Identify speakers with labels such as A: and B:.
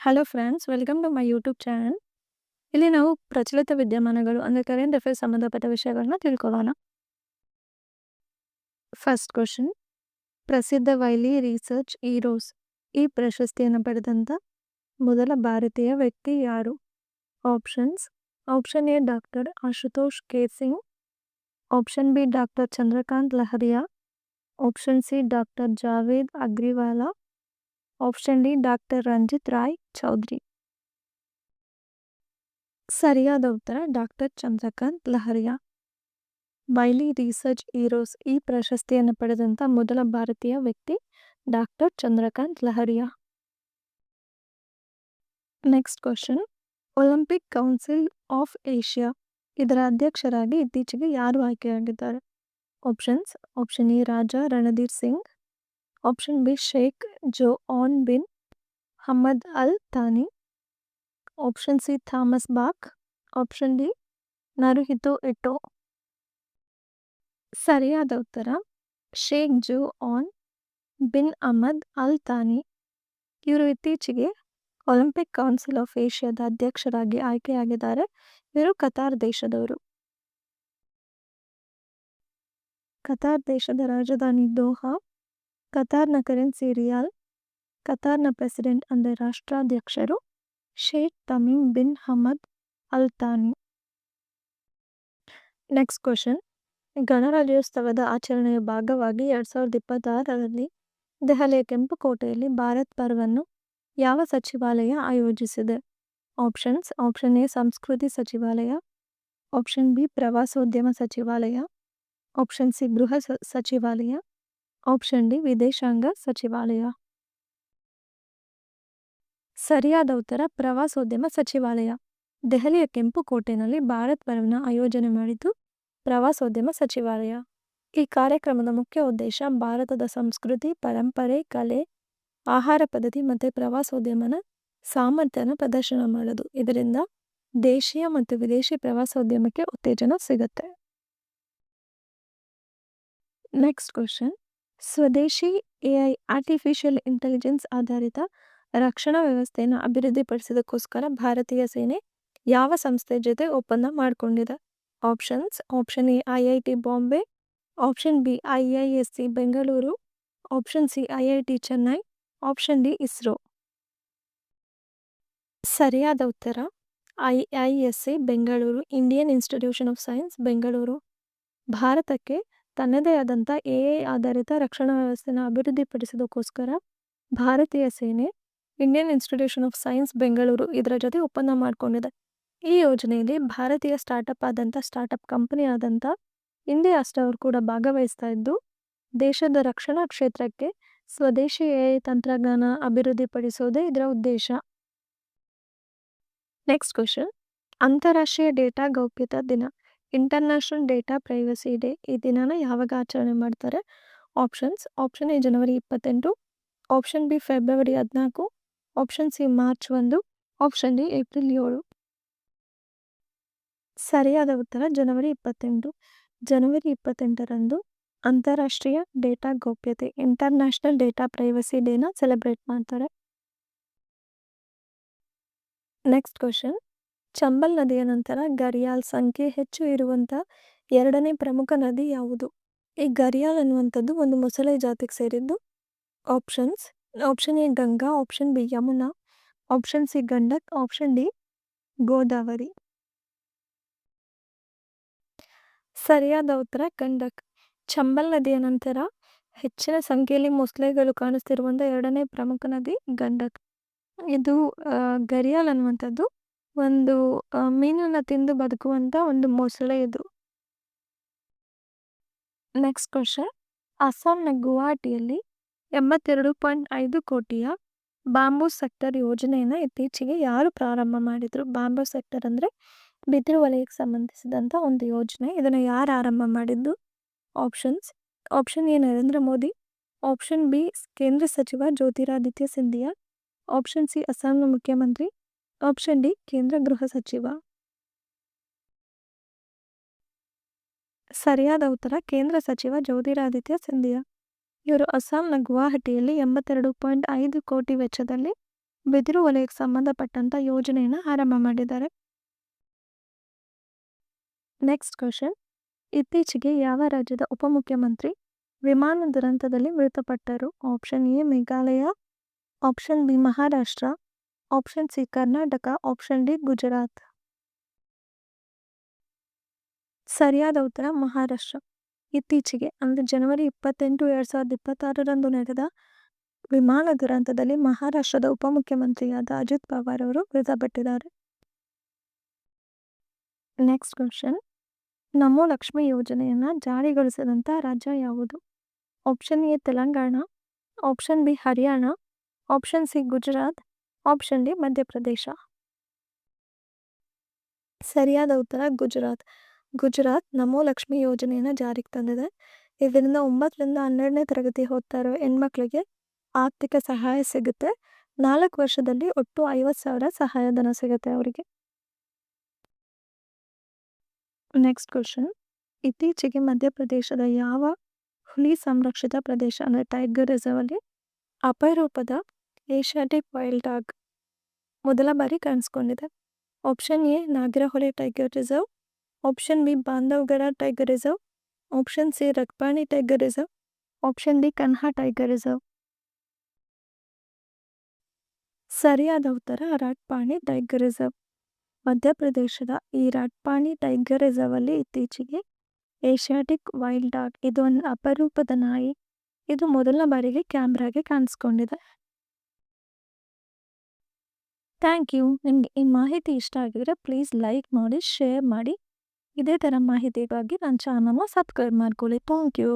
A: Hello friends, welcome to my YouTube channel. ಇಲ್ಲಿ ನಾವು ಪ್ರಚಲಿತ ವಿದ್ಯಮಾನಗಳು ಅಂದರೆ ಕರೆಂಟ್ ಅಫೇರ್ಸ್ ಸಂಬಂಧಪಟ್ಟ ವಿಷಯಗಳನ್ನ ತಿಳ್ಕೊಳ್ಳೋಣ. ಫಸ್ಟ್ ಕ್ವಶನ್, ಪ್ರಸಿದ್ಧ ವೈಲಿ ರಿಸರ್ಚ್ ಹೀರೋಸ್ ಈ ಪ್ರಶಸ್ತಿಯನ್ನು ಪಡೆದಂಥ ಮೊದಲ ಭಾರತೀಯ ವ್ಯಕ್ತಿ ಯಾರು? Options: option A doctor Ashutosh K Singh, option B doctor Chandrakant Lahariya, option C doctor Javed Agriwala, option D doctor Ranjit Roy Chaudhary. ಸರಿಯಾದ ಉತ್ತರ doctor Chandrakant Lahariya. Wiley research heroes ಈ ಪ್ರಶಸ್ತಿಯನ್ನು ಪಡೆದಂಥ ಮೊದಲ ಭಾರತೀಯ ವ್ಯಕ್ತಿ doctor Chandrakant Lahariya. Next question, Olympic council of Asia ಇದರ ಅಧ್ಯಕ್ಷರಾಗಿ ಇತ್ತೀಚೆಗೆ ಯಾರು ಆಯ್ಕೆಯಾಗಿದ್ದಾರೆ? Options: option A Raja Randhir Singh, option B Sheikh Joaan bin Hamad Al Thani, option C Thomas box, option D Naruhito ಇಟೋ. ಸರಿಯಾದ ಉತ್ತರ Sheikh Joaan bin Ahmed Al Thani. ಇವರು ಇತ್ತೀಚೆಗೆ ಒಲಿಂಪಿಕ್ ಕೌನ್ಸಿಲ್ ಆಫ್ ಏಷ್ಯಾದ ಅಧ್ಯಕ್ಷರಾಗಿ ಆಯ್ಕೆಯಾಗಿದ್ದಾರೆ. ಇವರು ಕತಾರ್ ದೇಶದವರು. ಕತಾರ್ ದೇಶದ ರಾಜಧಾನಿ ದೋಹಾ, ಕತಾರ್ನ ಕರೆನ್ಸಿ ರಿಯಾಲ್, ಕತಾರ್ನ ಪ್ರೆಸಿಡೆಂಟ್ ಅಂದರೆ ರಾಷ್ಟ್ರಾಧ್ಯಕ್ಷರು Sheikh Tamim bin Hamad Al Thani. Next question, ಗಣರಾಜ್ಯೋತ್ಸವದ ಆಚರಣೆಯ ಭಾಗವಾಗಿ 2026ರಲ್ಲಿ ದೆಹಲಿಯ ಕೆಂಪುಕೋಟೆಯಲ್ಲಿ ಭಾರತ್ ಪರ್ವನ್ನು ಯಾವ ಸಚಿವಾಲಯ ಆಯೋಜಿಸಿದೆ? ಆಪ್ಷನ್ಸ್: ಆಪ್ಷನ್ ಎ ಸಂಸ್ಕೃತಿ ಸಚಿವಾಲಯ, ಆಪ್ಷನ್ ಬಿ ಪ್ರವಾಸೋದ್ಯಮ ಸಚಿವಾಲಯ, ಆಪ್ಷನ್ ಸಿ ಗೃಹ ಸಚಿವಾಲಯ, ಆಪ್ಷನ್ ಡಿ ವಿದೇಶಾಂಗ ಸಚಿವಾಲಯ. ಸರಿಯಾದ ಉತ್ತರ ಪ್ರವಾಸೋದ್ಯಮ ಸಚಿವಾಲಯ. ದೆಹಲಿಯ ಕೆಂಪುಕೋಟೆಯಲ್ಲಿ ಭಾರತ್ ಪರ್ವನ ಆಯೋಜನೆ ಮಾಡಿದ್ದು ಪ್ರವಾಸೋದ್ಯಮ ಸಚಿವಾಲಯ. ಈ ಕಾರ್ಯಕ್ರಮದ ಮುಖ್ಯ ಉದ್ದೇಶ ಭಾರತದ ಸಂಸ್ಕೃತಿ, ಪರಂಪರೆ, ಕಲೆ, ಆಹಾರ ಪದ್ಧತಿ ಮತ್ತು ಪ್ರವಾಸೋದ್ಯಮನ ಸಾಮರ್ಥ್ಯನ ಪ್ರದರ್ಶನ ಮಾಡೋದು. ಇದರಿಂದ ದೇಶೀಯ ಮತ್ತು ವಿದೇಶಿ ಪ್ರವಾಸೋದ್ಯಮಕ್ಕೆ ಉತ್ತೇಜನ ಸಿಗುತ್ತೆ. ನೆಕ್ಸ್ಟ್ ಕ್ವಶನ್, ಸ್ವದೇಶಿ AI ಆರ್ಟಿಫಿಷಿಯಲ್ ಇಂಟೆಲಿಜೆನ್ಸ್ ಆಧಾರಿತ ರಕ್ಷಣಾ ವ್ಯವಸ್ಥೆಯನ್ನು ಅಭಿವೃದ್ಧಿಪಡಿಸೋದಕ್ಕೋಸ್ಕರ ಭಾರತೀಯ ಸೇನೆ ಯಾವ ಸಂಸ್ಥೆ ಜೊತೆ ಒಪ್ಪಂದ ಮಾಡಿಕೊಂಡಿದೆ? Options: option A IIT Bombay, option B IISc Bengaluru, option C IIT Chennai, option D ISRO. ಸರಿಯಾದ ಉತ್ತರ IISc Bengaluru, Indian institution of science Bengaluru. ಭಾರತಕ್ಕೆ ತನ್ನದೇ ಆದಂಥ AI ಆಧಾರಿತ ರಕ್ಷಣಾ ವ್ಯವಸ್ಥೆನ ಅಭಿವೃದ್ಧಿಪಡಿಸೋದಕ್ಕೋಸ್ಕರ ಭಾರತೀಯ ಸೇನೆ Indian institution of science Bengaluru ಇದರ ಜೊತೆ ಒಪ್ಪಂದ ಮಾಡಿಕೊಂಡಿದೆ. ಈ ಯೋಜನೆಯಲ್ಲಿ ಭಾರತೀಯ ಸ್ಟಾರ್ಟಪ್ ಕಂಪನಿ ಆದಂಥ ಇಂಡಿಯಾ ಅಸ್ಟರ್ ಕೂಡ ಭಾಗವಹಿಸ್ತಾ ಇದ್ದು ದೇಶದ ರಕ್ಷಣಾ ಕ್ಷೇತ್ರಕ್ಕೆ ಸ್ವದೇಶಿ AI ತಂತ್ರಜ್ಞಾನ ಅಭಿವೃದ್ಧಿಪಡಿಸೋದೇ ಇದರ ಉದ್ದೇಶ. ನೆಕ್ಸ್ಟ್ ಕ್ವಶನ್, ಅಂತಾರಾಷ್ಟ್ರೀಯ ಡೇಟಾ ಗೌಪ್ಯತಾ ದಿನ ಇಂಟರ್ನ್ಯಾಷನಲ್ ಡೇಟಾ ಪ್ರೈವಸಿ ಡೇ ಈ ದಿನನ ಯಾವಾಗ ಆಚರಣೆ ಮಾಡ್ತಾರೆ? Options: option A January 28, option B February 14, option C March 1, option D April 7. ಸರಿಯಾದ ಉತ್ತರ ಜನವರಿ 28. ಜನವರಿ 28ರಂದು ಅಂತಾರಾಷ್ಟ್ರೀಯ ಡೇಟಾ ಗೌಪ್ಯತೆ ಇಂಟರ್ನ್ಯಾಷನಲ್ ಡೇಟಾ ಪ್ರೈವಸಿ ಡೇನ ಸೆಲೆಬ್ರೇಟ್ ಮಾಡ್ತಾರೆ. ನೆಕ್ಸ್ಟ್ ಕ್ವಶನ್, ಚಂಬಲ್ ನದಿಯ ನಂತರ ಗರಿಯಾಲ್ ಸಂಖ್ಯೆ ಹೆಚ್ಚು ಇರುವಂಥ ಎರಡನೇ ಪ್ರಮುಖ ನದಿ ಯಾವುದು? ಈ ಗರಿಯಾಲ್ ಅನ್ನುವಂಥದ್ದು ಒಂದು ಮೊಸಳೆ ಜಾತಿಗೆ ಸೇರಿದ್ದು. Options: option A Ganga, option B Yamuna, option C Gandak, option D Godavari. ಸರಿಯಾದ ಉತ್ತರ ಗಂಡಕ್. ಚಂಬಲ್ ನದಿಯ ನಂತರ ಹೆಚ್ಚಿನ ಸಂಖ್ಯೆಯಲ್ಲಿ ಮೊಸಳೆಗಳು ಕಾಣಿಸ್ತಿರುವಂಥ ಎರಡನೇ ಪ್ರಮುಖ ನದಿ ಗಂಡಕ್. ಇದು ಗರಿಯಾಲ್ ಅನ್ನುವಂಥದ್ದು ಒಂದು ಮೀನನ್ನು ತಿಂದು ಬದುಕುವಂಥ ಒಂದು ಮೊಸಳೆ ಇದು. ನೆಕ್ಸ್ಟ್ ಕ್ವಶನ್, ಅಸ್ಸಾಂನ ಗುವಾಹಟಿಯಲ್ಲಿ 82.5 ಕೋಟಿಯ ಬಾಂಬೂ ಸೆಕ್ಟರ್ ಯೋಜನೆಯನ್ನು ಇತ್ತೀಚೆಗೆ ಯಾರು ಪ್ರಾರಂಭ ಮಾಡಿದರು? ಬಾಂಬೂ ಸೆಕ್ಟರ್ ಅಂದರೆ ಬಿದಿರು ವಲಯಕ್ಕೆ ಸಂಬಂಧಿಸಿದಂಥ ಒಂದು ಯೋಜನೆ. ಇದನ್ನು ಯಾರು ಆರಂಭ ಮಾಡಿದ್ದು? Options: option A Narendra Modi, option B ಕೇಂದ್ರ ಸಚಿವ ಜ್ಯೋತಿರಾದಿತ್ಯ ಸಿಂಧಿಯಾ, ಆಪ್ಷನ್ ಸಿ ಅಸ್ಸಾಂನ ಮುಖ್ಯಮಂತ್ರಿ, ಆಪ್ಷನ್ ಡಿ ಕೇಂದ್ರ ಗೃಹ ಸಚಿವ. ಸರಿಯಾದ ಉತ್ತರ ಕೇಂದ್ರ ಸಚಿವ ಜ್ಯೋತಿರಾದಿತ್ಯ ಸಿಂಧಿಯಾ. ಇವರು ಅಸ್ಸಾಂನ ಗುವಾಹಟಿಯಲ್ಲಿ 82.5 ಕೋಟಿ ವೆಚ್ಚದಲ್ಲಿ ಬಿದಿರು ವಲಯಕ್ಕೆ ಸಂಬಂಧಪಟ್ಟಂತ ಯೋಜನೆಯನ್ನು ಆರಂಭ ಮಾಡಿದ್ದಾರೆ. ನೆಕ್ಸ್ಟ್ ಕ್ವಶನ್, ಇತ್ತೀಚೆಗೆ ಯಾವ ರಾಜ್ಯದ ಉಪಮುಖ್ಯಮಂತ್ರಿ ವಿಮಾನ ದುರಂತದಲ್ಲಿ ಮೃತಪಟ್ಟರು? Option A Meghalaya, option B Maharashtra, option C Karnataka, option D Gujarat. ಸರಿಯಾದ ಉತ್ತರ ಮಹಾರಾಷ್ಟ್ರ. ಇತ್ತೀಚೆಗೆ ಅಂದರೆ ಜನವರಿ 28, 2026 ನಡೆದ ವಿಮಾನ ದುರಂತದಲ್ಲಿ ಮಹಾರಾಷ್ಟ್ರದ ಉಪಮುಖ್ಯಮಂತ್ರಿಯಾದ ಅಜಿತ್ ಪವಾರ್ ಅವರು ಮೃತಪಟ್ಟಿದ್ದಾರೆ. ನೆಕ್ಸ್ಟ್ ಕ್ವಶನ್, ನಮೋ ಲಕ್ಷ್ಮಿ ಯೋಜನೆಯನ್ನು ಜಾರಿಗೊಳಿಸಿದಂಥ ರಾಜ್ಯ ಯಾವುದು? Option A Telangana, option B Haryana, option C Gujarat, option D Madhya Pradesh. ಸರಿಯಾದ ಉತ್ತರ ಗುಜರಾತ್. ಗುಜರಾತ್ ನಮೋ ಲಕ್ಷ್ಮಿ ಯೋಜನೆಯನ್ನು ಜಾರಿಗೆ ತಂದಿದೆ. ಇದರಿಂದ 9ರಿಂದ 12ನೇ ತರಗತಿ ಓದ್ತಾ ಇರೋ ಹೆಣ್ಮಕ್ಳಿಗೆ ಆರ್ಥಿಕ ಸಹಾಯ ಸಿಗುತ್ತೆ. 4 ವರ್ಷದಲ್ಲಿ ಒಟ್ಟು 50,000 ಸಹಾಯಧನ ಸಿಗುತ್ತೆ ಅವರಿಗೆ. ನೆಕ್ಸ್ಟ್ ಕ್ವಶನ್, ಇತ್ತೀಚೆಗೆ ಮಧ್ಯಪ್ರದೇಶದ ಯಾವ ಹುಲಿ ಸಂರಕ್ಷಿತ ಪ್ರದೇಶ ಅಂದರೆ ಟೈಗರ್ ರಿಸರ್ವ್ ಅಲ್ಲಿ ಅಪರೂಪದ ಏಷ್ಯಾಟಿಕ್ ವೈಲ್ಡ್ ಡಾಗ್ ಮೊದಲ ಬಾರಿ ಕಾಣಿಸ್ಕೊಂಡಿದೆ? Option A Nagarahole tiger reserve, option B Bandhavgarh tiger reserve, option C Ratapani tiger reserve, option D Kanha tiger reserve. ಸರಿಯಾದ ಉತ್ತರ ರಾಟ್ಪಾಣಿ ಟೈಗರ್ ರಿಸರ್ವ್. ಮಧ್ಯಪ್ರದೇಶದ ಈ ರಾಟ್ಪಾಣಿ ಟೈಗರ್ ರಿಸರ್ವ್ ಅಲ್ಲಿ ಇತ್ತೀಚೆಗೆ ಏಷ್ಯಾಟಿಕ್ ವೈಲ್ಡ್ ಡಾಗ್, ಇದು ಒಂದು ಅಪರೂಪದ ನಾಯಿ, ಇದು ಮೊದಲ ಬಾರಿಗೆ ಕ್ಯಾಮ್ರಾಗೆ ಕಾಣಿಸ್ಕೊಂಡಿದೆ. Thank you. ನಿಮಗೆ ಈ ಮಾಹಿತಿ ಇಷ್ಟ ಆಗಿದ್ರೆ ಪ್ಲೀಸ್ ಲೈಕ್ ಮಾಡಿ, ಶೇರ್ ಮಾಡಿ. ಇದೇ ಥರ ಮಾಹಿತಿಗಾಗಿ ನನ್ನ ಚಾನಲ್ನ ಸಬ್ಸ್ಕ್ರೈಬ್ ಮಾಡ್ಕೊಳ್ಳಿ. Thank you.